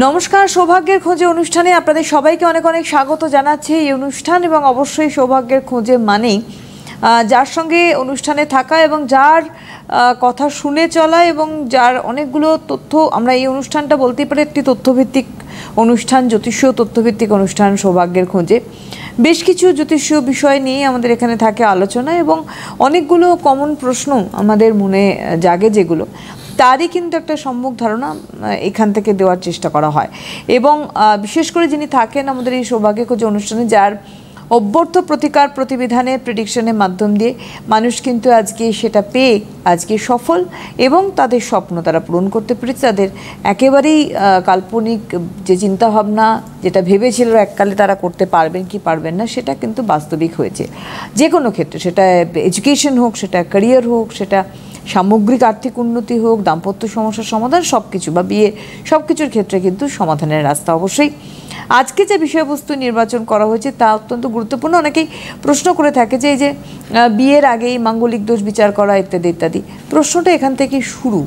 নমস্কার, সৌভাগ্যের খোঁজে অনুষ্ঠানে আপনাদের সবাইকে অনেক অনেক স্বাগত জানাচ্ছি। এই অনুষ্ঠান এবং অবশ্যই সৌভাগ্যের খোঁজে মানেই যার সঙ্গে অনুষ্ঠানে থাকা এবং যার কথা শুনে চলা এবং যার অনেকগুলো তথ্য, আমরা এই অনুষ্ঠানটা বলতেই পারি একটি তথ্যভিত্তিক অনুষ্ঠান, জ্যোতিষীয় তথ্যভিত্তিক অনুষ্ঠান সৌভাগ্যের খোঁজে। বেশ কিছু জ্যোতিষীয় বিষয় নিয়ে আমাদের এখানে থাকে আলোচনা এবং অনেকগুলো কমন প্রশ্ন আমাদের মনে জাগে, যেগুলো তারই কিন্তু একটা সম্মুখ ধারণা এখান থেকে দেওয়ার চেষ্টা করা হয়। এবং বিশেষ করে যিনি থাকেন আমাদের এই সৌভাগ্যের খোঁজে অনুষ্ঠানে, যার অভ্যর্থ প্রতিকার প্রতিবিধানের প্রেডিকশনের মাধ্যম দিয়ে মানুষ কিন্তু আজকে সেটা পেয়ে আজকে সফল এবং তাদের স্বপ্ন তারা পূরণ করতে পেরেছে। তাদের একেবারেই কাল্পনিক যে চিন্তাভাবনা, যেটা ভেবেছিল এককালে তারা করতে পারবেন কি পারবেন না, সেটা কিন্তু বাস্তবিক হয়েছে। যে কোনো ক্ষেত্রে, সেটা এডুকেশন হোক, সেটা ক্যারিয়ার হোক, সেটা সামগ্রিক আর্থিক উন্নতি হোক, দাম্পত্য সমস্যার সমাধান, সব কিছু বা বিয়ে, সব কিছুর ক্ষেত্রে কিন্তু সমাধানের রাস্তা অবশ্যই। আজকে যে বিষয়বস্তু নির্বাচন করা হয়েছে তা অত্যন্ত গুরুত্বপূর্ণ। অনেকেই প্রশ্ন করে থাকে যে এই যে বিয়ের আগেই মাঙ্গলিক দোষ বিচার করা ইত্যাদি ইত্যাদি, প্রশ্নটা এখান থেকে শুরু।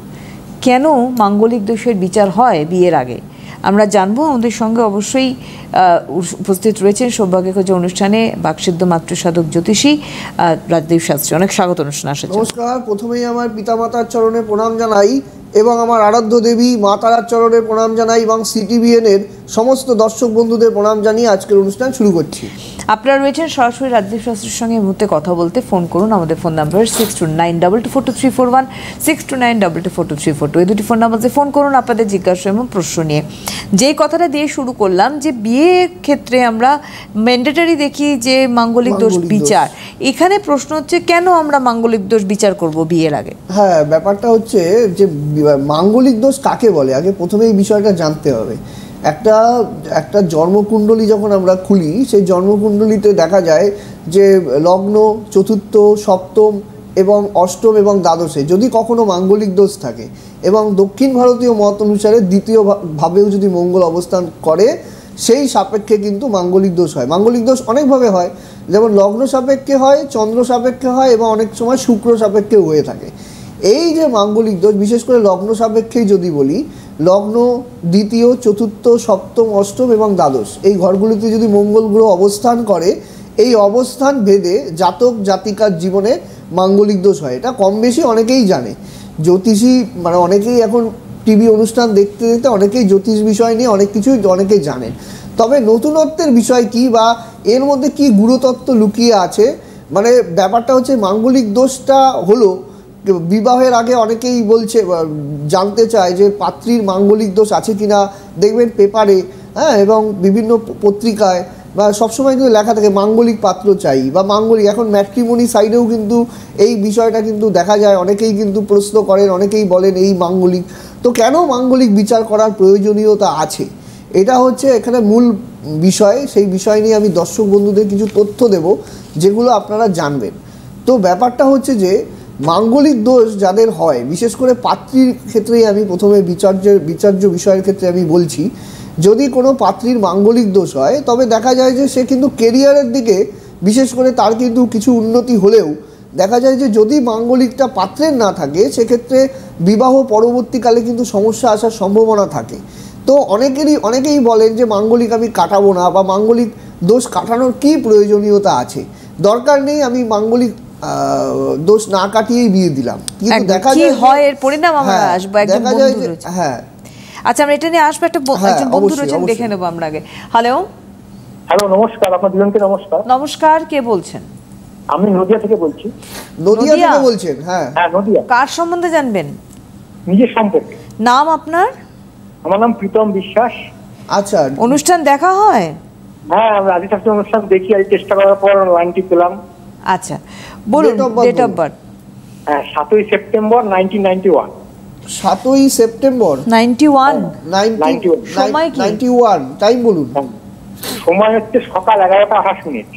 কেন মাঙ্গলিক দোষের বিচার হয় বিয়ের আগে আমরা জানবো। আমাদের সঙ্গে অবশ্যই উপস্থিত রয়েছেন সৌভাগ্যের খোঁজে অনুষ্ঠানে বাকসিদ্ধ মাতৃসাধক জ্যোতিষী রাজদেব শাস্ত্রী। অনেক স্বাগত অনুষ্ঠানে আসার জন্য। নমস্কার। প্রথমেই আমার পিতামাতার চরণে প্রণাম জানাই এবং আমার আরাধ্য দেবী মা তারার চরণে প্রণাম জানাই এবং সিটিভিএন এর সমস্ত দর্শক বন্ধুদের প্রণাম জানিয়ে আজকের অনুষ্ঠান শুরু করছি। আপনারা রয়েছেন সরাসরি রাজদেব শাস্ত্রীর সঙ্গে এই মুহূর্তে কথা বলতে। ফোন করুন, আমাদের ফোন নাম্বার 6292242341, 6292242342, এই দুটি ফোন নাম্বারে ফোন করুন আপনাদের জিজ্ঞাসা এবং প্রশ্ন নিয়ে। যেই কথাটা দিয়ে শুরু করলাম যে বিয়ের ক্ষেত্রে আমরা ম্যান্ডেটরি দেখি যে মাঙ্গলিক দোষ বিচার, এখানে প্রশ্ন হচ্ছে কেন আমরা মাঙ্গলিক দোষ বিচার করব বিয়ের আগে? হ্যাঁ, ব্যাপারটা হচ্ছে যে মাঙ্গলিক দোষ কাকে বলে, আগে প্রথমে এই বিষয়টা জানতে হবে। একটা জন্মকুণ্ডলী যখন আমরা খুলি, সেই জন্মকুণ্ডলীতে দেখা যায় যে লগ্ন, চতুর্থ, সপ্তম এবং অষ্টম এবং দ্বাদশে যদি কখনো মাঙ্গলিক দোষ থাকে এবং দক্ষিণ ভারতীয় মত অনুসারে দ্বিতীয় ভাবেও যদি মঙ্গল অবস্থান করে, সেই সাপেক্ষে কিন্তু মাঙ্গলিক দোষ হয়। মাঙ্গলিক দোষ অনেকভাবে হয়, যেমন লগ্ন সাপেক্ষে হয়, চন্দ্র সাপেক্ষে হয় এবং অনেক সময় শুক্র সাপেক্ষেও হয়ে থাকে। এই যে মাঙ্গলিক দোষ, বিশেষ করে লগ্ন সাপেক্ষেই যদি বলি, লগ্ন, দ্বিতীয়, চতুর্থ, সপ্তম, অষ্টম এবং দ্বাদশ, এই ঘরগুলিতে যদি মঙ্গল গ্রহ অবস্থান করে, এই অবস্থান ভেদে জাতক জাতিকার জীবনে মাঙ্গলিক দোষ হয়। এটা কম বেশি অনেকেই জানে। জ্যোতিষী মানে অনেকেই এখন টিভি অনুষ্ঠান দেখতে দেখতে অনেকেই জ্যোতিষ বিষয় নিয়ে অনেক কিছুই অনেকেই জানেন। তবে নতুনত্বের বিষয় কি বা এর মধ্যে কি গুরুতত্ত্ব লুকিয়ে আছে, মানে ব্যাপারটা হচ্ছে মাঙ্গলিক দোষটা হলো বিবাহের আগে অনেকেই বলছে, জানতে চায় যে পাত্রীর মাঙ্গলিক দোষ আছে কিনা। দেখবেন পেপারে, হ্যাঁ, এবং বিভিন্ন পত্রিকায় বা সবসময় কিন্তু লেখা থাকে মাঙ্গলিক পাত্র চাই বা মাঙ্গলিক। এখন ম্যাট্রিমনি সাইডেও কিন্তু এই বিষয়টা কিন্তু দেখা যায়, অনেকেই কিন্তু প্রশ্ন করেন, অনেকেই বলেন এই মাঙ্গলিক। তো কেন মাঙ্গলিক বিচার করার প্রয়োজনীয়তা আছে, এটা হচ্ছে এখানে মূল বিষয়। সেই বিষয় নিয়ে আমি দর্শক বন্ধুদের কিছু তথ্য দেব যেগুলো আপনারা জানবেন। তো ব্যাপারটা হচ্ছে যে মাঙ্গলিক দোষ যাদের হয়, বিশেষ করে পাত্রীর ক্ষেত্রেই আমি প্রথমে বিচার্য বিষয়ের ক্ষেত্রে আমি বলছি। যদি কোনো পাত্রীর মাঙ্গলিক দোষ হয়, তবে দেখা যায় যে সে কিন্তু কেরিয়ারের দিকে বিশেষ করে তার কিন্তু কিছু উন্নতি হলেও দেখা যায় যে যদি মাঙ্গলিকটা পাত্রের না থাকে, সেক্ষেত্রে বিবাহ পরবর্তীকালে কিন্তু সমস্যা আসার সম্ভাবনা থাকে। তো অনেকেই বলেন যে মাঙ্গলিক আমি কাটাবো না বা মাঙ্গলিক দোষ কাটানোর কি প্রয়োজনীয়তা আছে, দরকার নেই, আমি মাঙ্গলিক দোষ না কাটিয়েই বিয়ে দিলাম। কিন্তু দেখা যায় হয় এর পরিণাম আমরা আসবো একজন বন্ধু রয়েছে। হ্যাঁ, আচ্ছা, আমরা এটা নিয়ে আসবো। একজন বন্ধু রয়েছেন, দেখে নেবো আমরা আগে। হ্যালো, নমস্কার। আপনার দুজনকে নমস্কার। নমস্কার, কে বলছেন? আমি নদিয়া থেকে বলছি। নদিয়া থেকে বলছেন? হ্যাঁ, নদিয়া। কার সম্বন্ধে জানবেন? নিজের সম্পর্কে। নাম আপনার? আমার নাম প্রীতম বিশ্বাস। আচ্ছা, অনুষ্ঠান দেখা হয়? হ্যাঁ, আমি রাজীব শাস্ত্রী অনুষ্ঠান দেখি, আর চেষ্টা করার পর লাইনটি পেলাম। আচ্ছা, বলুন ডেট অফ বার্থ। হ্যাঁ, 7ই সেপ্টেম্বর 1991। 7ই সেপ্টেম্বর 91। সময় কি? 91, টাইম বলুন। সময় হচ্ছে সকাল 11:28।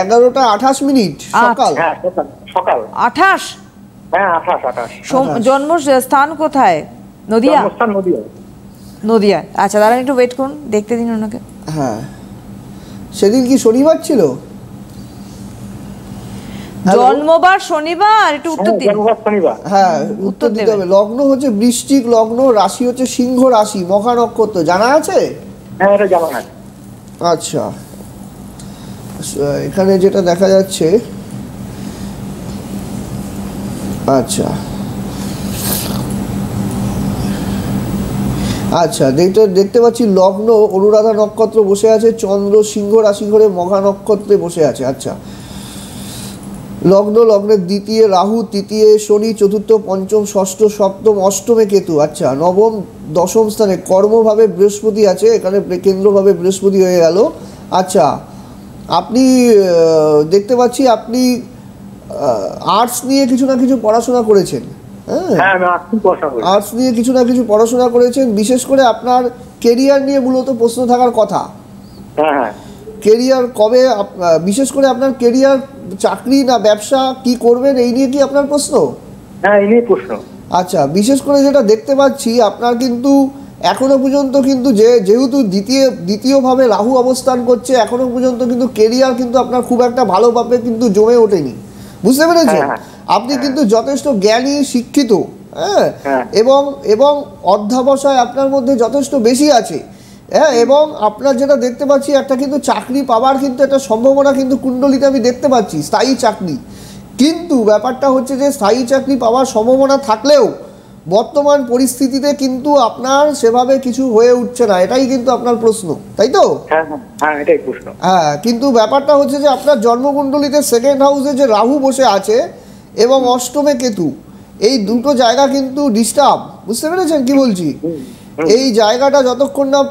11:28 সকাল? হ্যাঁ, সকাল 28। হ্যাঁ, 28। জন্মস্থান কোথায়? নদিয়া? জন্মস্থান নদিয়া। নদিয়া, আচ্ছা, দাঁড়ান একটু ওয়েট করুন, দেখতে দিন ওনাকে। হ্যাঁ, সেদিন কি শনিবার ছিল? জন্মবার শনিবার, একটু উত্তর দিন। জন্মবার শনিবার। হ্যাঁ, উত্তর দিতে হবে। লগ্ন হচ্ছে বৃশ্চিক লগ্ন, রাশি হচ্ছে সিংহ রাশি, মখা নক্ষত্র। জানা আছে? হ্যাঁ, এটা জানা আছে। আচ্ছা, এখানে যেটা দেখা যাচ্ছে, আচ্ছা আচ্ছা দেখতে পাচ্ছি লগ্ন অনুরাধা নক্ষত্র বসে আছে, চন্দ্র সিংহ রাশি ঘরে মঘা নক্ষত্রে বসে আছে। আচ্ছা, লগ্নের দ্বিতীয় রাহু, তৃতীয় শনি, চতুর্থ পঞ্চম ষষ্ঠ সপ্তম অষ্টমে কেতু। আচ্ছা, নবম দশম স্থানে কর্মভাবে বৃহস্পতি আছে, এখানে কেন্দ্রভাবে বৃহস্পতি হয়ে গেল। আচ্ছা, আপনি দেখতে পাচ্ছি আপনি আর্টস নিয়ে কিছু না কিছু পড়াশোনা করেছেন। হ্যাঁ, আমি আর্টস নিয়ে কিছু না কিছু পড়াশোনা করেছেন। বিশেষ করে আপনার কেরিয়ার নিয়ে মূলত প্রশ্ন থাকার কথা। হ্যাঁ, কেরিয়ার কবে, বিশেষ করে আপনার কেরিয়ার চাকরি না ব্যবসা, কি করবেন এই নিয়ে কি আপনার প্রশ্ন? হ্যাঁ, এই নিয়ে প্রশ্ন। আচ্ছা, বিশেষ করে যেটা দেখতে পাচ্ছি আপনার কিন্তু এখনো পর্যন্ত কিন্তু যেহেতু দ্বিতীয়ভাবে রাহু অবস্থান করছে, এখনো পর্যন্ত কিন্তু কেরিয়ার কিন্তু আপনার খুব একটা ভালোভাবে কিন্তু জমে ওঠেনি, বুঝতে পেরেছেন? আপনি কিন্তু যথেষ্ট জ্ঞানী, শিক্ষিত, হ্যাঁ, এবং অধ্যাবসায় আপনার মধ্যে যথেষ্ট বেশি আছে, হ্যাঁ, এবং আপনার যেটা দেখতে পাচ্ছি একটা কিন্তু চাকরি পাওয়ার কিন্তু একটা সম্ভাবনা কিন্তু কুণ্ডলিতে আমি দেখতে পাচ্ছি, স্থায়ী চাকরি। কিন্তু ব্যাপারটা হচ্ছে যে স্থায়ী চাকরি পাওয়ার সম্ভাবনা থাকলেও বর্তমান পরিস্থিতিতে কিন্তু আপনার সেভাবে কিছু হয়ে উঠছে না, এটাই কিন্তু আপনার প্রশ্ন, তাই তো? হ্যাঁ, এটাই প্রশ্ন। হ্যাঁ, কিন্তু ব্যাপারটা হচ্ছে যে আপনার জন্মকুণ্ডলিতে সেকেন্ড হাউসে যে রাহু বসে আছে এবং অষ্টমে কেতু, এই দুটো জায়গা কিন্তু ডিস্টার্ব, বুঝতে পেরেছেন কি বলছি? এই জায়গাটা যতক্ষণ না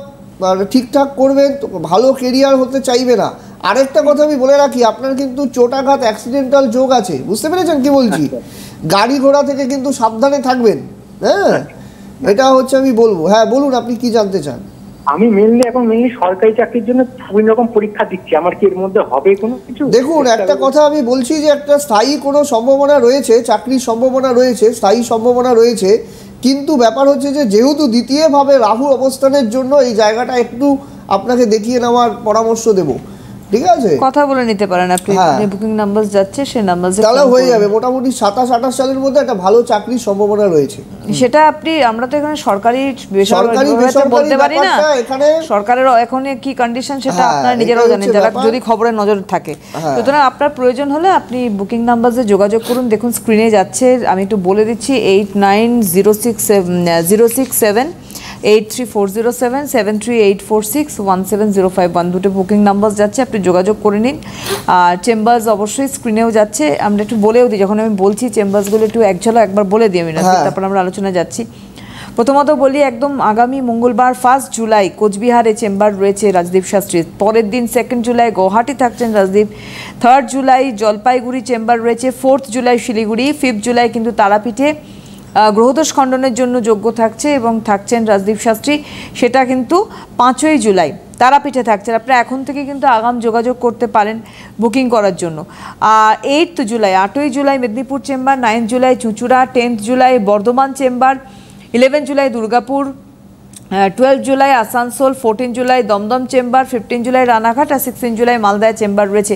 ঠিকঠাক করবেন ভালো কেরিয়ার হতে চাইবে না। আরেকটা কথা আমি বলে রাখি, আপনার কিন্তু চোটাঘাত অ্যাক্সিডেন্টাল যোগ আছে, বুঝতে পেরেছেন কি বলছি? গাড়ি ঘোড়া থেকে কিন্তু সাবধানে থাকবেন। হ্যাঁ, এটা হচ্ছে আমি বলবো। হ্যাঁ, বলুন, আপনি কি জানতে চান? আমি মেনলি সরকারি চাকরির জন্য বিভিন্ন রকম পরীক্ষা দিচ্ছি, আমার কি এর মধ্যে হবে কোনো কিছু? দেখুন, একটা কথা আমি বলছি যে একটা স্থায়ী কোনো সম্ভাবনা রয়েছে, চাকরির সম্ভাবনা রয়েছে, স্থায়ী সম্ভাবনা রয়েছে, কিন্তু ব্যাপার হচ্ছে যে যেহেতু দ্বিতীয়ভাবে রাহু অবস্থানের জন্য এই জায়গাটা একটু আপনাকে দেখিয়ে নেওয়ার পরামর্শ দেব, ঠিক আছে? কথা বলে নিতে পারেন আপনি, বুকিং নাম্বার যাচ্ছে সেই নাম্বারে তাহলে হয়ে যাবে। মোটামুটি 27-28 সালের মধ্যে একটা ভালো চাকরির সম্ভাবনা রয়েছে। সেটা আমরা তো এখানে সরকারি বেসরকারি বলতে পারি না, এখানে সরকারের এখন কি কন্ডিশন সেটা আপনারা নিজেরাও জানেন, যারা যদি খবরের নজর থাকে। সুতরাং আপনার প্রয়োজন হলে আপনি বুকিং নাম্বারে যোগাযোগ করুন। দেখুন স্ক্রিনে যাচ্ছে, আমি একটু বলে দিচ্ছি, 89067067 83407 7384617051 দুটো বুকিং নাম্বার যাচ্ছে, আপনি যোগাযোগ করে নিন। আর চেম্বার্স অবশ্যই স্ক্রিনেও যাচ্ছে, আমরা একটু বলেও দিই, যখন আমি বলছি চেম্বার্সগুলো একটু একবার বলে দিই আমি, তারপর আমরা আলোচনা যাচ্ছি। প্রথমত বলি, একদম আগামী মঙ্গলবার 1 জুলাই কোচবিহারে চেম্বার রয়েছে রাজদীপ শাস্ত্রীর। পরের দিন 2 জুলাই গুয়াহাটি থাকছেন রাজদীপ। 3 জুলাই জলপাইগুড়ি চেম্বার রয়েছে। 4 জুলাই শিলিগুড়ি। 5 জুলাই কিন্তু তারাপীঠে গ্রহদোষ খণ্ডনের জন্য যোগ্য থাকছে এবং থাকছেন রাজদীপ শাস্ত্রী, সেটা কিন্তু 5ই জুলাই তারাপীঠে থাকছেন। আপনারা এখন থেকে কিন্তু আগাম যোগাযোগ করতে পারেন বুকিং করার জন্য। আর 8 জুলাই 8ই জুলাই মেদিনীপুর চেম্বার, 9 জুলাই চুঁচুড়া, 10 জুলাই বর্ধমান চেম্বার, 11 জুলাই দুর্গাপুর, 12 জুলাই আসানসোল, 14 জুলাই দমদম চেম্বার, 15 জুলাই রানাঘাট আর 16 জুলাই মালদায় চেম্বার রয়েছে।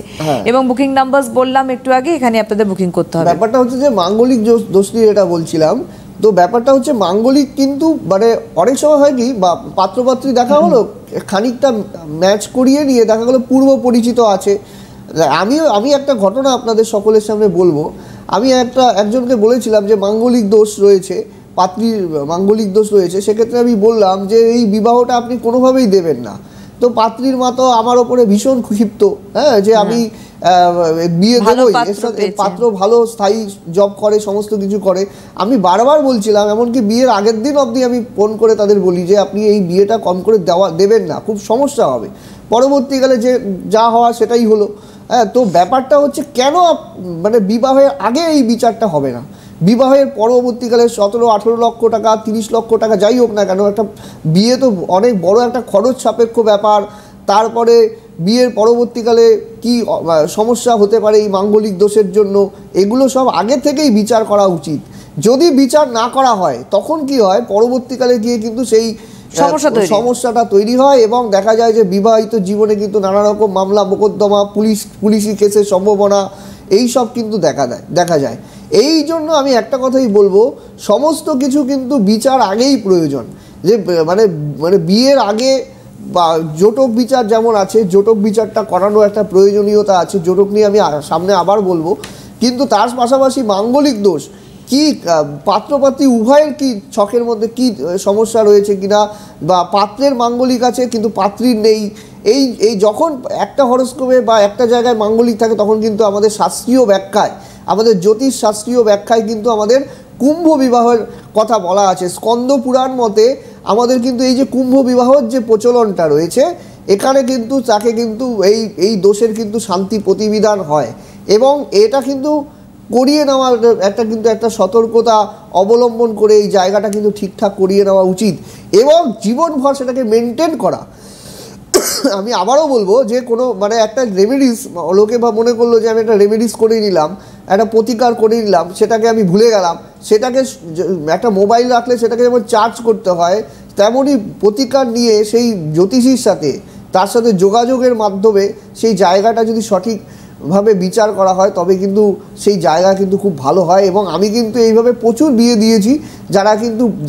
এবং বুকিং নাম্বার বললাম একটু আগে, এখানে আপনাদের বুকিং করতে হবে। ব্যাপারটা হচ্ছে যে মাঙ্গলিক দোষ নিয়ে এটা বলছিলাম, তো ব্যাপারটা হচ্ছে মাঙ্গলিক কিন্তু মানে অনেক সময় হয় কি, বা পাত্রপাত্রী দেখা হলো, খানিকটা ম্যাচ করিয়ে নিয়ে দেখা গেলো পূর্ব পরিচিত আছে। আমি একটা ঘটনা আপনাদের সকলের সামনে বলবো। আমি একজনকে বলেছিলাম যে মাঙ্গলিক দোষ রয়েছে, পাত্রীর মাঙ্গলিক দোষ রয়েছে, সেক্ষেত্রে আমি বললাম যে এই বিবাহটা আপনি কোনোভাবেই দেবেন না। তো পাত্রীর মা তো আমার ওপরে ভীষণ ক্ষিপ্ত, হ্যাঁ, যে আমি বিয়ে দেবই, পাত্র ভালো স্থায়ী জব করে, সমস্ত কিছু করে। আমি বারবার বলছিলাম, এমনকি বিয়ের আগের দিন অবধি আমি ফোন করে তাদের বলি যে আপনি এই বিয়েটা কম করে দেবেন না, খুব সমস্যা হবে। পরবর্তীকালে যে যা হওয়া সেটাই হলো। হ্যাঁ, তো ব্যাপারটা হচ্ছে কেন মানে বিবাহের আগে এই বিচারটা হবে না, বিবাহের পরবর্তীকালে 17-18 লক্ষ টাকা 30 লক্ষ টাকা যাই হোক না কেন, একটা বিয়ে তো অনেক বড় একটা খরচ সাপেক্ষ ব্যাপার। তারপরে বিয়ের পরবর্তীকালে কি সমস্যা হতে পারে এই মাঙ্গলিক দোষের জন্য, এগুলো সব আগে থেকেই বিচার করা উচিত। যদি বিচার না করা হয় তখন কি হয়, পরবর্তীকালে গিয়ে কিন্তু সেই সমস্যাটা তৈরি হয় এবং দেখা যায় যে বিবাহিত জীবনে কিন্তু নানা রকম মামলা মোকদ্দমা, পুলিশি কেসের সম্ভাবনা, এই সব কিন্তু দেখা যায়। এই জন্য আমি একটা কথাই বলবো, সমস্ত কিছু কিন্তু বিচার আগেই প্রয়োজন। যে মানে বিয়ের আগে বা জোটক বিচার যেমন আছে, জোটক বিচারটা করানো একটা প্রয়োজনীয়তা আছে, জোটক নিয়ে আমি সামনে আবার বলবো। কিন্তু তার পাশাপাশি মাঙ্গলিক দোষ কি, পাত্রপাত্রী উভয়ের কি ছকের মধ্যে কি সমস্যা রয়েছে কিনা, বা পাত্রের মাঙ্গলিক আছে কিন্তু পাত্রীর নেই, এই যখন একটা হরস্কোপে বা একটা জায়গায় মাঙ্গলিক থাকে তখন কিন্তু আমাদের শাস্ত্রীয় ব্যাখ্যায়, আমাদের জ্যোতিষ শাস্ত্রীয় ব্যাখ্যায় কিন্তু আমাদের কুম্ভ বিবাহের কথা বলা আছে। স্কন্দ পুরাণ মতে আমাদের কিন্তু এই যে কুম্ভ বিবাহর যে প্রচলনটা রয়েছে, এখানে কিন্তু তাকে কিন্তু এই দোষের কিন্তু শান্তি প্রতিবিধান হয়, এবং এটা কিন্তু করিয়ে নেওয়ার একটা সতর্কতা অবলম্বন করে এই জায়গাটা কিন্তু ঠিকঠাক করিয়ে নেওয়া উচিত, এবং জীবনভর সেটাকে মেনটেন করা। আমি আবারও বলবো যে কোনো মানে একটা রেমেডিস, লোকে বা মনে করলো যে আমি একটা রেমেডিস করে নিলাম, একটা প্রতিকার করে নিলাম, সেটাকে আমি ভুলে গেলাম, সেটাকে একটা মোবাইল রাখলে সেটাকে যেমন চার্জ করতে হয়, তেমনই প্রতিকার নিয়ে সেই জ্যোতিষীর সাথে তার সাথে যোগাযোগের মাধ্যমে সেই জায়গাটা যদি সঠিকভাবে বিচার করা হয় তবে কিন্তু সেই জায়গা কিন্তু খুব ভালো হয়। এবং আমি কিন্তু এইভাবে প্রচুর বিয়ে দিয়েছি,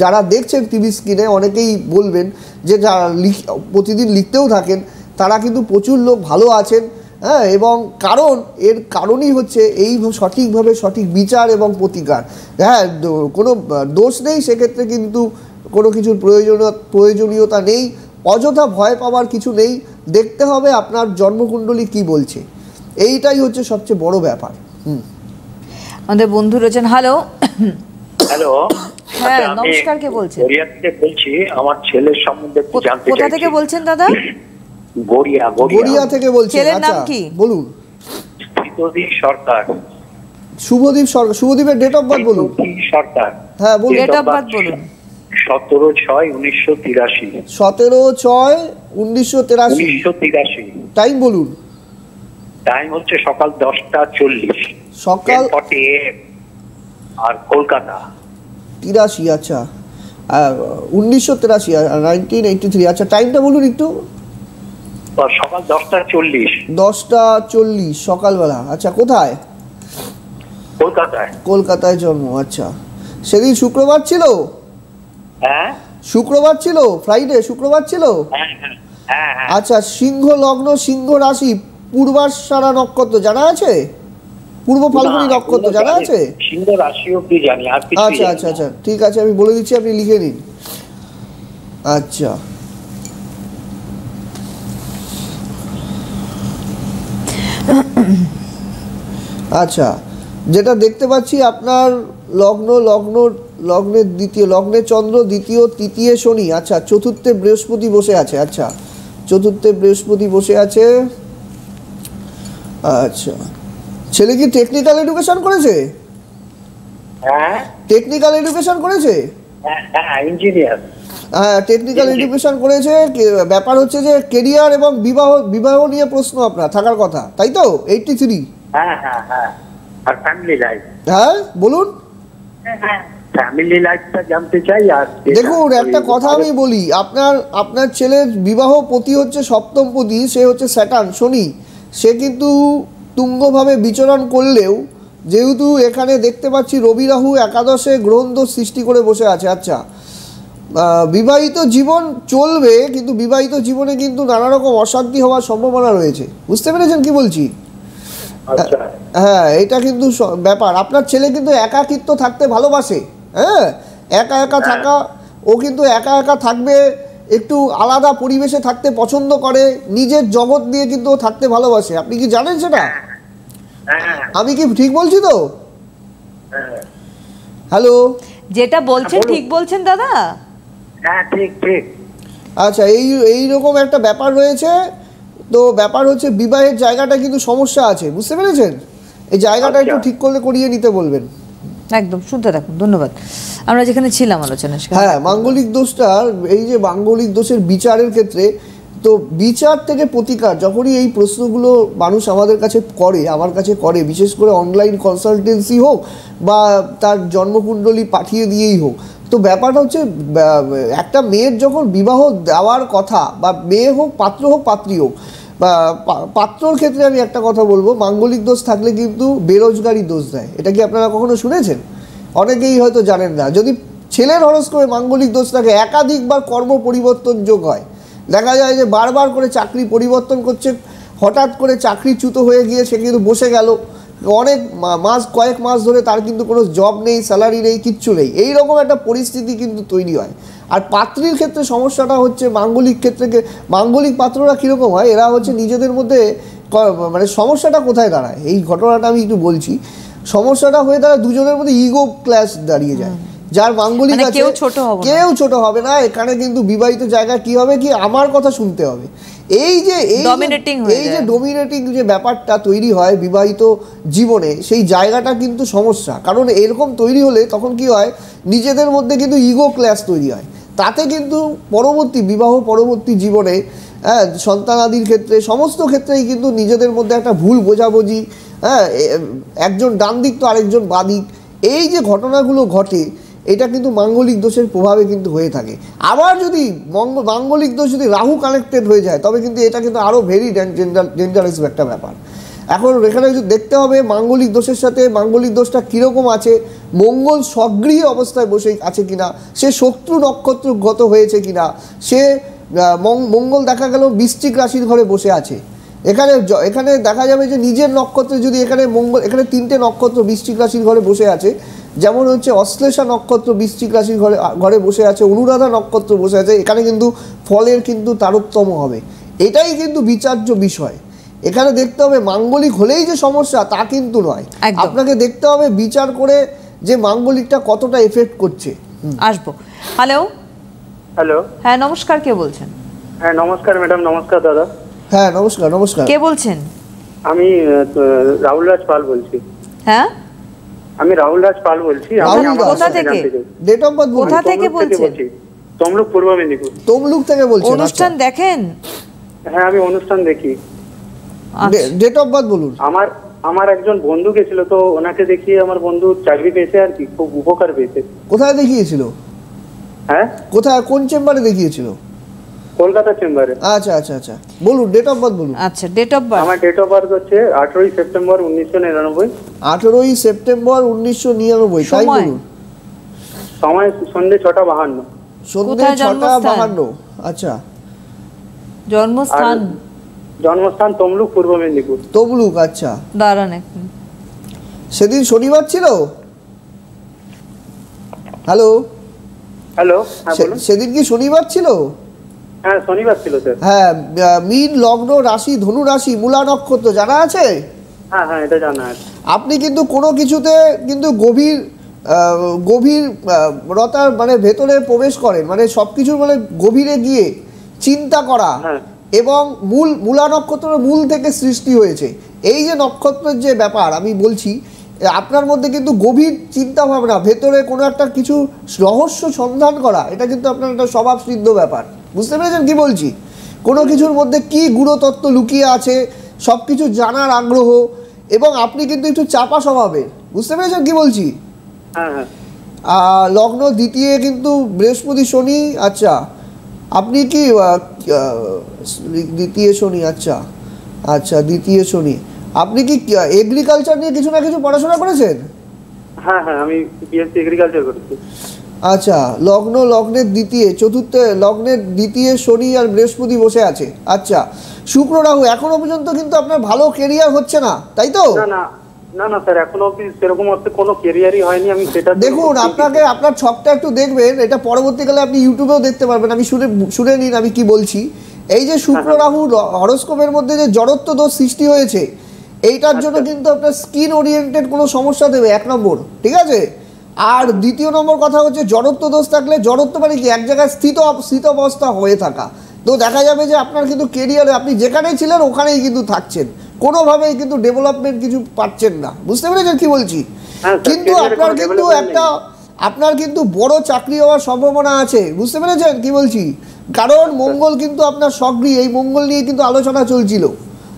যারা দেখছেন টিভি স্ক্রিনে অনেকেই বলবেন যে যারা প্রতিদিন লিখতেও থাকেন, তারা কিন্তু প্রচুর লোক ভালো আছেন। হ্যাঁ, এবং এর কারণই হচ্ছে এই সঠিকভাবে সঠিক বিচার এবং প্রতিকার। হ্যাঁ, কোনো দোষ নেই সেক্ষেত্রে, কিন্তু কোনো কিছুর প্রয়োজনীয়তা নেই, অযথা ভয় পাওয়ার কিছু নেই। দেখতে হবে আপনার জন্মকুণ্ডলী কি বলছে, এইটাই হচ্ছে সবচেয়ে বড় ব্যাপার। আমাদের বন্ধু রয়েছেন। হ্যালো। হ্যালো, হ্যাঁ, নমস্কার, কে বলছেন? গড়িয়া থেকে বলছি, আমার ছেলের সম্বন্ধে একটু জানতে চাইছি। কোথা থেকে বলছেন দাদা? গড়িয়া থেকে বলছেন। ছেলের নাম কি? বলুন। স্থিতদীপ সরকার। শুভদীপের ডেট অফ বার্থ বলুন। সরকার। হ্যাঁ বলুন। ডেট অফ বার্থ বলুন। 17/6/1983। 17/6/1983। টাইম বলুন। টাইম হচ্ছে সকাল 10:40। সকাল 10:40 AM, আর কলকাতা। 83। আচ্ছা, 1983, 1983। আচ্ছা, টাইমটা বলুন একটু। সকাল 10:40। 10:40 সকালবেলা। আচ্ছা, কোথায়? কলকাতায় জন্ম। আচ্ছা, সেদিন শুক্রবার ছিল? হ্যাঁ, শুক্রবার ছিল, ফ্রাইডে শুক্রবার ছিল। হ্যাঁ। আচ্ছা, সিংহ লগ্ন, সিংহ রাশি, পূর্বাষাঢ়া নক্ষত্র জানা আছে? পূর্ব ফাল্গুনী নক্ষত্র জানা আছে? সিংহ রাশি অবধি জানি, আর কিছু আচ্ছা আচ্ছা আচ্ছা, ঠিক আছে, আমি বলে দিচ্ছি, আপনি লিখে নিন। আচ্ছা, আচ্ছা, যেটা দেখতে পাচ্ছি আপনার লগ্নের দ্বিতীয়, লগ্নে চন্দ্র, দ্বিতীয় তৃতীয় শনি। আচ্ছা, চতুর্থে বৃহস্পতি বসে আছে। আচ্ছা, চতুর্থে বৃহস্পতি বসে আছে। আচ্ছা, ছেলে কি টেকনিক্যাল এডুকেশন করেছে? হ্যাঁ, টেকনিক্যাল এডুকেশন করেছে। হ্যাঁ, ইঞ্জিনিয়ার। হ্যাঁ, টেকনিক্যাল এডুকেশন করেছে। ব্যাপার হচ্ছে যে কেরিয়ার এবং বিবাহ নিয়ে প্রশ্ন আপনার থাকার কথা, তাই তো? 83। হ্যাঁ, আর ফ্যামিলি লাইফ। হ্যাঁ বলুন। ফ্যামিলি লাইফটা জানতে চাই। আর দেখুন, একটা কথা আমি বলি, আপনার ছেলের বিবাহ পতি হচ্ছে সপ্তম পতি, সে হচ্ছে স্যাটার্ন, শনি। সে কিন্তু তুঙ্গভাবে বিচরণ করলেও যেহেতু এখানে দেখতে পাচ্ছি রবি রাহু একাদশে গ্রহণদোষ সৃষ্টি করে বসে আছে। আচ্ছা, বিবাহিত জীবন চলবে, কিন্তু বিবাহিত জীবনে কিন্তু নানা রকম অশান্তি হওয়ার সম্ভাবনা রয়েছে। বুঝতে পেরেছেন কি বলছি? হ্যাঁ, এটা কিন্তু ব্যাপার। আপনার ছেলে কিন্তু একাকিত্ব থাকতে ভালোবাসে। হ্যাঁ, একা থাকা, ও কিন্তু একা থাকবে, একটু আলাদা পরিবেশে থাকতে পছন্দ করে, নিজের জগৎ নিয়ে কিন্তু ও থাকতে ভালোবাসে। আপনি কি জানেন সেটা? আমি কি ঠিক বলছি তো? হ্যালো, যেটা বলছেন ঠিক বলছেন দাদা? হ্যাঁ, ঠিক। আচ্ছা, এইরকম একটা ব্যাপার রয়েছে। তো ব্যাপার হচ্ছে বিবাহের জায়গাটা কিন্তু সমস্যা আছে, বুঝতে পেরেছেন? এই জায়গাটা একটু ঠিক করলে করিয়ে নিতে বলবেন। একদম, শুনতে থাকুন। ধন্যবাদ। আমরা যেখানে ছিলাম আলোচনা, হ্যাঁ, মাঙ্গলিক দোষটা, এই যে মাঙ্গলিক দোষের বিচারের ক্ষেত্রে, তো বিচার থেকে প্রতিকার, যখনই এই প্রশ্নগুলো মানুষ আমার কাছে করে, বিশেষ করে অনলাইন কনসালটেন্সি হোক বা তার জন্মকুণ্ডলী পাঠিয়ে দিয়েই হোক, তো ব্যাপারটা হচ্ছে একটা মেয়ের যখন বিবাহ দেওয়ার কথা, বা মেয়ে হোক, পাত্র হোক, পাত্রী হোক, বা পাত্রর ক্ষেত্রে আমি একটা কথা বলবো, মাঙ্গলিক দোষ থাকলে কিন্তু বেরোজগারি দোষ দেয়। এটা কি আপনারা কখনো শুনেছেন? অনেকেই হয়তো জানেন না। যদি ছেলের হরস্কোপে মাঙ্গলিক দোষ থাকে, একাধিকবার কর্ম পরিবর্তন যোগ হয়। দেখা যায় যে বারবার করে চাকরি পরিবর্তন করছে, হঠাৎ করে চাকরিচ্যুত হয়ে গিয়ে সে কিন্তু বসে গেল অনেক মাস, কয়েক মাস ধরে তার কিন্তু কোনো জব নেই, স্যালারি নেই, কিচ্ছু নেই। এইরকম একটা পরিস্থিতি কিন্তু তৈরি হয়। আর পাত্রীর ক্ষেত্রে সমস্যাটা হচ্ছে, মাঙ্গলিক ক্ষেত্রে মাঙ্গলিক পাত্ররা কীরকম হয়, এরা হচ্ছে নিজেদের মধ্যে মানে সমস্যাটা কোথায় দাঁড়ায়, এই ঘটনাটা আমি একটু বলছি। সমস্যাটা হয়ে দাঁড়ায় দুজনের মধ্যে ইগো ক্ল্যাশ দাঁড়িয়ে যায়। যার মাঙ্গলিক আছে কেউ ছোট হবে না। এখানে কিন্তু বিবাহিত জায়গায় কি হবে, কি আমার কথা শুনতে হবে। এই যে ডমিনেটিং যে ব্যাপারটা তৈরি হয় বিবাহিত জীবনে, সেই জায়গাটা কিন্তু সমস্যা। কারণ এরকম তৈরি হলে তখন কি হয়, নিজেদের মধ্যে কিন্তু ইগো ক্ল্যাশ তৈরি হয়। তাতে কিন্তু পরবর্তী বিবাহ পরবর্তী জীবনে, হ্যাঁ, সন্তানাদির ক্ষেত্রে, সমস্ত ক্ষেত্রেই কিন্তু নিজেদের মধ্যে একটা ভুল বোঝাবুঝি, হ্যাঁ, একজন ডান দিক তো আরেকজন বাঁ দিক, এই যে ঘটনাগুলো ঘটে, এটা কিন্তু মাঙ্গলিক দোষের প্রভাবে কিন্তু হয়ে থাকে। আবার যদি মাঙ্গলিক দোষ যদি রাহু কানেক্টেড হয়ে যায়, তবে কিন্তু এটা কিন্তু আরও ভেরি ডেঞ্জারাস একটা ব্যাপার। এখন এখানে যদি দেখতে হবে মাঙ্গলিক দোষের সাথে মাঙ্গলিক দোষটা কীরকম আছে, মঙ্গল স্বগৃহী অবস্থায় বসে আছে কিনা, সে শত্রু নক্ষত্রগত হয়েছে কিনা, সে মঙ্গল দেখা গেল বৃশ্চিক রাশির ঘরে বসে আছে। এখানে দেখা যাবে যে নিজের নক্ষত্রে যদি এখানে মঙ্গল, এখানে 3টে নক্ষত্র বৃশ্চিক রাশির ঘরে বসে আছে, যেমন হচ্ছে অশ্লেষা নক্ষত্র বৃশ্চিক রাশির ঘরে বসে আছে, অনুরাধা নক্ষত্র বসে আছে, এখানে কিন্তু ফলের কিন্তু তারতম্য হবে। এটাই কিন্তু বিচার্য বিষয়। এখানে দেখতে হবে মাঙ্গলিক হলেই যে সমস্যা তা কিন্তু নয়, আপনাকে দেখতে হবে বিচার করে যে মাঙ্গলিকটা কতটা এফেক্ট করছে। আসবো। হ্যালো হ্যালো, হ্যাঁ নমস্কার, কে বলছেন? হ্যাঁ নমস্কার ম্যাডাম। নমস্কার দাদা। হ্যাঁ নমস্কার। নমস্কার, কে বলছেন? আমি রাহুল রাজ পাল বলছি। হ্যাঁ, আমি রাহুল রাজ পাল বলছি। কোথা থেকে? ডেট অফ বার্থ কোথা থেকে বলছেন? তমলুক, পূর্ব মেদিনীপুর। তমলুক থেকে বলছেন? অনুষ্ঠান দেখেন? হ্যাঁ আমি অনুষ্ঠান দেখি। ডেট অফ বার্থ বলুন। আমার একজন বন্ধু গেছিল, তো ওনাকে দেখিয়ে আমার বন্ধু চাকরি পেয়েছে আর কি, খুব উপকার পেয়েছে। কোথায় দেখিয়েছিল? হ্যাঁ, কোথায়, কোন চেম্বারে দেখিয়েছিল? কলকাতা চেম্বারে। আচ্ছা আচ্ছা আচ্ছা, বলুন ডেট অফ বার্থ বলুন। আচ্ছা, ডেট অফ বার্থ? আমার ডেট অফ বার্থ হচ্ছে 18ই সেপ্টেম্বর 1999। 18ই সেপ্টেম্বর 1999, তাই বলুন। সময় সন্ধ্যে 6:52। সন্ধ্যে 6:52। আচ্ছা। জন্মস্থান তমলুক, পূর্ব মেদিনীপুর। তমলুক, আচ্ছা। দাঁড়ান, সেদিন শনিবার ছিল? হ্যালো হ্যালো, হ্যাঁ বলুন। সেদিন কি শনিবার ছিল? হ্যাঁ শনিবার ছিল স্যার। হ্যাঁ, মীন লগ্ন রাশি, ধনু রাশি, মূলা নক্ষত্র জানা আছে? হ্যাঁ হ্যাঁ, এটা জানা আছে। আপনি কিন্তু কোনো কিছুতে কিন্তু গভীরতার মানে ভেতরে প্রবেশ করেন, মানে সব কিছুর মানে গভীরে গিয়ে চিন্তা করা, এবং মূলা নক্ষত্রের মূল থেকে সৃষ্টি হয়েছে। এই যে নক্ষত্রের যে ব্যাপার আমি বলছি, আপনার মধ্যে কিন্তু গভীর চিন্তা ভাবনা, ভেতরে কোনো একটা কিছু রহস্য সন্ধান করা, এটা কিন্তু আপনার একটা স্বভাবসিদ্ধ ব্যাপার। বুঝতে পেরেছেন কি বলছি? কোনো কিছুর মধ্যে কি গুরুতত্ত্ব লুকিয়ে আছে সব কিছু জানার আগ্রহ, এবং আপনি কিন্তু একটু চাপা স্বভাবের। বুঝতে পেরেছেন কি বলছি? লগ্ন দ্বিতীয় কিন্তু বৃহস্পতি শনি। আচ্ছা, আপনি কি দ্বিতীয় শনি? আচ্ছা আচ্ছা, দ্বিতীয় শনি। আপনি কি এগ্রিকালচার নিয়ে কিছু না কিছু পড়াশোনা করেছেন? হ্যাঁ হ্যাঁ, আমি বিএসসি এগ্রিকালচার করেছি। আচ্ছা, লগ্নের দ্বিতীয় শনি আর বৃহস্পতি বসে আছে। আচ্ছা, শুক্র রাহু, এখনো পর্যন্ত কিন্তু আপনার ভালো কেরিয়ার হচ্ছে না, তাই তো? না না স্যার, এখনো অবধি সেরকম অর্থে কোনো কেরিয়ারই হয়নি। আমি সেটা দেখুন, আপনার ছকটা একটু দেখবেন, এটা পরবর্তীকালে আপনি ইউটিউবেও দেখতে পারবেন। আমি শুনে নিন আমি কি বলছি। এই যে শুক্র রাহু হরোস্কোপের মধ্যে যে জড়ত্ব দোষ সৃষ্টি হয়েছে, এইটার জন্য কিন্তু আপনার স্কিন ওরিয়েন্টেড কোনো সমস্যা দেবে, 1 নম্বর, ঠিক আছে? আর দ্বিতীয় নম্বর কথা হচ্ছে, জড়ত্ব দোষ থাকলে, জড়ত্ব মানে কি, এক জায়গায় স্থিত অবস্থা হয়ে থাকা। তো দেখা যাবে যে আপনার কিন্তু কেরিয়ারে আপনি যেখানেই ছিলেন ওখানেই কিন্তু থাকছেন, কোনোভাবেই কিন্তু ডেভেলপমেন্ট কিছু পাচ্ছেন না। বুঝতে পেরেছেন কি বলছি? কিন্তু আপনার কিন্তু বড় চাকরি হওয়ার সম্ভাবনা আছে। বুঝতে পেরেছেন কি বলছি? কারণ মঙ্গল কিন্তু আপনার সক্রিয়, এই মঙ্গল নিয়ে কিন্তু আলোচনা চলছিল।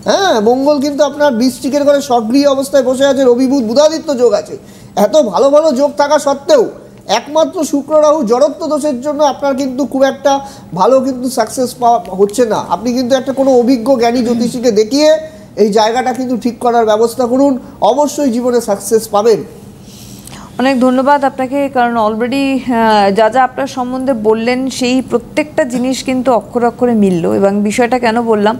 হ্যাঁ, মঙ্গল কিন্তু আপনার বৃশ্চিকের ঘরে সক্রিয় অবস্থায় বসে আছে, রবি বুধ বুধাদিত্য যোগ আছে। এত ভালো ভালো যোগ থাকা সত্ত্বেও একমাত্র শুক্র রাহু জড়ত্ব দোষের জন্য আপনার কিন্তু খুব একটা ভালো কিন্তু সাকসেস পাওয়া হচ্ছে না। আপনি কিন্তু একটা কোনো অভিজ্ঞ জ্ঞানী জ্যোতিষীকে দেখিয়ে এই জায়গাটা কিন্তু ঠিক করার ব্যবস্থা করুন, অবশ্যই জীবনে সাকসেস পাবেন। অনেক ধন্যবাদ আপনাকে, কারণ অলরেডি যা যা আপনার সম্বন্ধে বললেন সেই প্রত্যেকটা জিনিস কিন্তু অক্ষরে অক্ষরে মিলল। এবং বিষয়টা কেন বললাম,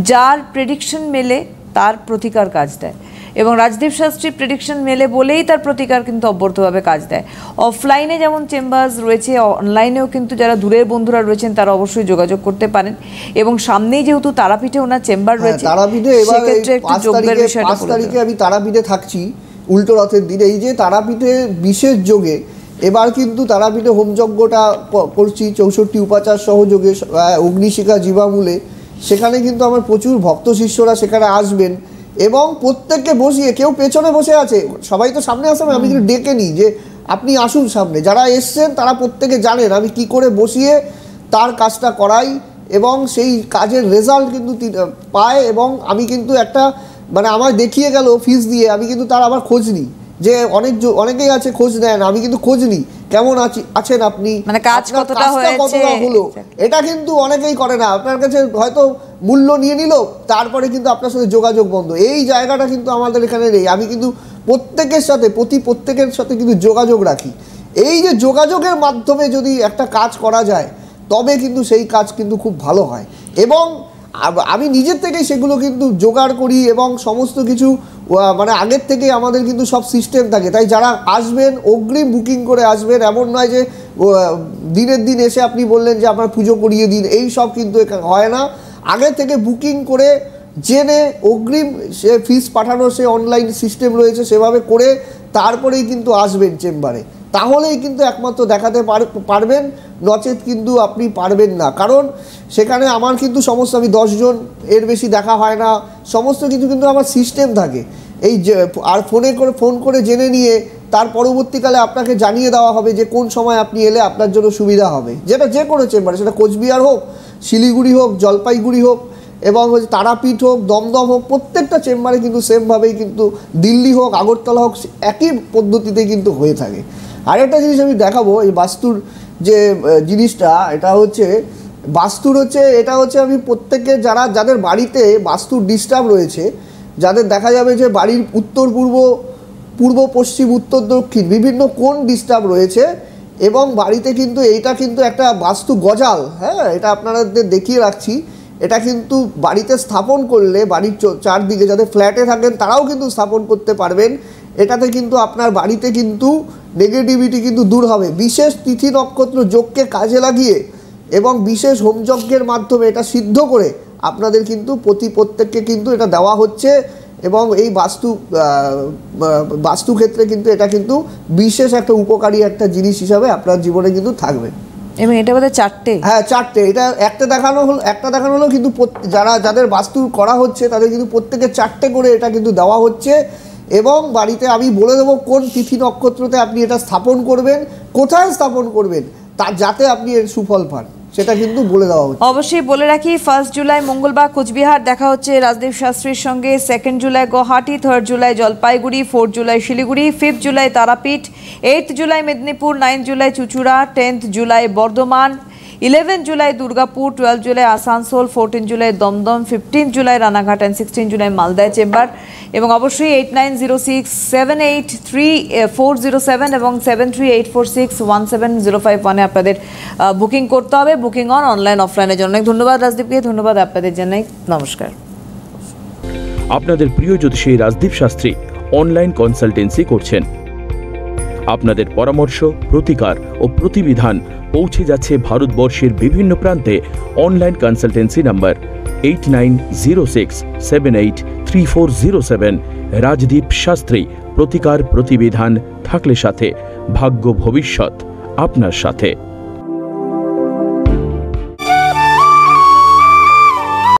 যার প্রেডিকশন মেলে তার প্রতিকার কাজ দেয়, এবং রাজদীপ শাস্ত্রীর প্রেডিকশন মেলে বলেই তার প্রতিকার কিন্তু অব্যর্থভাবে কাজ দেয়। অফলাইনে যেমন চেম্বার্স রয়েছে, অনলাইনেও কিন্তু যারা দূরের বন্ধুরা রয়েছেন তারা অবশ্যই যোগাযোগ করতে পারেন। এবং সামনেই যেহেতু তারাপীঠে ওনার চেম্বার রয়েছে, তারাপীঠে এবার 5 তারিখে আমি তারাপীঠে থাকছি উল্টো রথের দিন। এই যে তারাপীঠে বিশেষ যোগে এবার কিন্তু তারাপীঠে হোমযজ্ঞটা করছি 64 উপাচার সহযোগে অগ্নিশিখা জীবামূলে। সেখানে কিন্তু আমার প্রচুর ভক্ত শিষ্যরা সেখানে আসবেন, এবং প্রত্যেককে বসিয়ে, কেউ পেছনে বসে আছে, সবাই তো সামনে আসে, আমি কিন্তু ডেকে নিই যে আপনি আসুন সামনে। যারা এসছেন তারা প্রত্যেকে জানেন আমি কি করে বসিয়ে তার কাজটা করাই, এবং সেই কাজের রেজাল্ট কিন্তু পায়। এবং আমি কিন্তু একটা মানে আমার দেখিয়ে গেল ফিস দিয়ে, আমি কিন্তু তার আবার খোঁজ নিই, যে অনেকেই আছে খোঁজ নেন, আমি কিন্তু খোঁজ নিই কেমন আছেন আপনি, মানে কাজ কতটা হলো। এটা কিন্তু অনেকেই করে না, আপনার কাছে হয়তো মূল্য নিয়ে নিল, তারপরে কিন্তু আপনার সাথে যোগাযোগ বন্ধ। এই জায়গাটা কিন্তু আমাদের এখানে নেই। আমি কিন্তু প্রত্যেকের সাথে প্রত্যেকের সাথে কিন্তু যোগাযোগ রাখি। এই যে যোগাযোগের মাধ্যমে যদি একটা কাজ করা যায় তবে কিন্তু সেই কাজ কিন্তু খুব ভালো হয়। এবং আমি নিজের থেকেই সেগুলো কিন্তু জোগাড় করি, এবং সমস্ত কিছু মানে আগের থেকে আমাদের কিন্তু সব সিস্টেম থাকে। তাই যারা আসবেন অগ্রিম বুকিং করে আসবেন, এমন নয় যে দিনের দিন এসে আপনি বললেন যে আপনার পুজো করিয়ে দিন, এই সব কিন্তু হয় না। আগে থেকে বুকিং করে জেনে অগ্রিম সে ফিস পাঠানোর সে অনলাইন সিস্টেম রয়েছে, সেভাবে করে তারপরেই কিন্তু আসবেন চেম্বারে, তাহলেই কিন্তু একমাত্র দেখাতে পারবেন, নচেত কিন্তু আপনি পারবেন না। কারণ সেখানে আমার কিন্তু সমস্ত, আমি 10 জন এর বেশি দেখা হয় না, সমস্ত কিছু কিন্তু আমার সিস্টেম থাকে। এই যে আর ফোন করে জেনে নিয়ে তার পরবর্তীকালে আপনাকে জানিয়ে দেওয়া হবে যে কোন সময় আপনি এলে আপনার জন্য সুবিধা হবে। যেটা যে কোনো চেম্বারে, সেটা কোচবিহার হোক, শিলিগুড়ি হোক, জলপাইগুড়ি হোক, এবং তারাপীঠ হোক, দমদম হোক, প্রত্যেকটা চেম্বারে কিন্তু সেমভাবেই কিন্তু, দিল্লি হোক, আগরতলা হোক, একই পদ্ধতিতে কিন্তু হয়ে থাকে। আরেকটা জিনিস আমি দেখাবো, এই বাস্তুর যে জিনিসটা, এটা হচ্ছে বাস্তুর এটা হচ্ছে আমি প্রত্যেকে যাদের বাড়িতে বাস্তুর ডিস্টার্ব রয়েছে, যাদের দেখা যাবে যে বাড়ির উত্তর পূর্ব পশ্চিম উত্তর দক্ষিণ বিভিন্ন কোণ ডিস্টার্ব রয়েছে, এবং বাড়িতে কিন্তু এইটা কিন্তু একটা বাস্তু গজাল, হ্যাঁ, এটা আপনাদের দেখিয়ে রাখছি। এটা কিন্তু বাড়িতে স্থাপন করলে, বাড়ির চারদিকে যাদের ফ্ল্যাটে থাকেন তারাও কিন্তু স্থাপন করতে পারবেন। এটাতে কিন্তু আপনার বাড়িতে কিন্তু নেগেটিভিটি কিন্তু দূর হবে। বিশেষ তিথি নক্ষত্র যোগকে কাজে লাগিয়ে এবং বিশেষ হোমযজ্ঞের মাধ্যমে এটা সিদ্ধ করে আপনাদের কিন্তু প্রত্যেককে কিন্তু এটা দেওয়া হচ্ছে। এবং এই বাস্তু ক্ষেত্রে কিন্তু এটা কিন্তু বিশেষ একটা উপকারী একটা জিনিস হিসাবে আপনার জীবনে কিন্তু থাকবে। এবং এটা বোধহয় 4টে, হ্যাঁ 4টে। এটা একটা দেখানো হলো কিন্তু যাদের বাস্তু করা হচ্ছে তাদের কিন্তু প্রত্যেকে 4টে করে এটা কিন্তু দেওয়া হচ্ছে। এবং বাড়িতে আমি বলে দেবো কোন তিথি নক্ষত্রতে আপনি এটা স্থাপন করবেন, কোথায় স্থাপন করবেন, যাতে আপনি এর সুফল পান, সেটা কিন্তু বলে দেওয়া হচ্ছে। অবশ্যই বলে রাখি, 1 জুলাই মঙ্গলবার কোচবিহার দেখা হচ্ছে রাজদীপ শাস্ত্রীর সঙ্গে, 2 জুলাই গুয়াহাটি, 3 জুলাই জলপাইগুড়ি, 4 জুলাই শিলিগুড়ি, 5 জুলাই তারাপীঠ, 8 জুলাই মেদিনীপুর, 9 জুলাই চুচুড়া, 10 জুলাই বর্ধমান, 11 জুলাই দুর্গাপুর, 12 জুলাই আসানসোল, 14 জুলাই দমদম, 15 জুলাই রানাঘাট অ্যান্ড 16 জুলাই মালদায় চেম্বার। এবং অবশ্যই 8906783407 এবং 7384617051 আপনাদের বুকিং করতে হবে। বুকিং অনলাইন অফলাইনের জন্য। অনেক ধন্যবাদ রাজদীপকে, ধন্যবাদ আপনাদের জানাই, নমস্কার। আপনাদের প্রিয় জ্যোতিষী রাজদীপ শাস্ত্রী অনলাইন কনসালটেন্সি করছেন। আপনাদের পরামর্শ, প্রতিকার ও প্রতিবিধান পৌঁছে যাচ্ছে ভারতবর্ষের বিভিন্ন প্রান্তে। Online consultancy number 8906783407। Rajdeep Shastri. প্রতিকার প্রতিবিধান থাকলে সাথে, ভাগ্য ভবিষ্যৎ আপনার সাথে।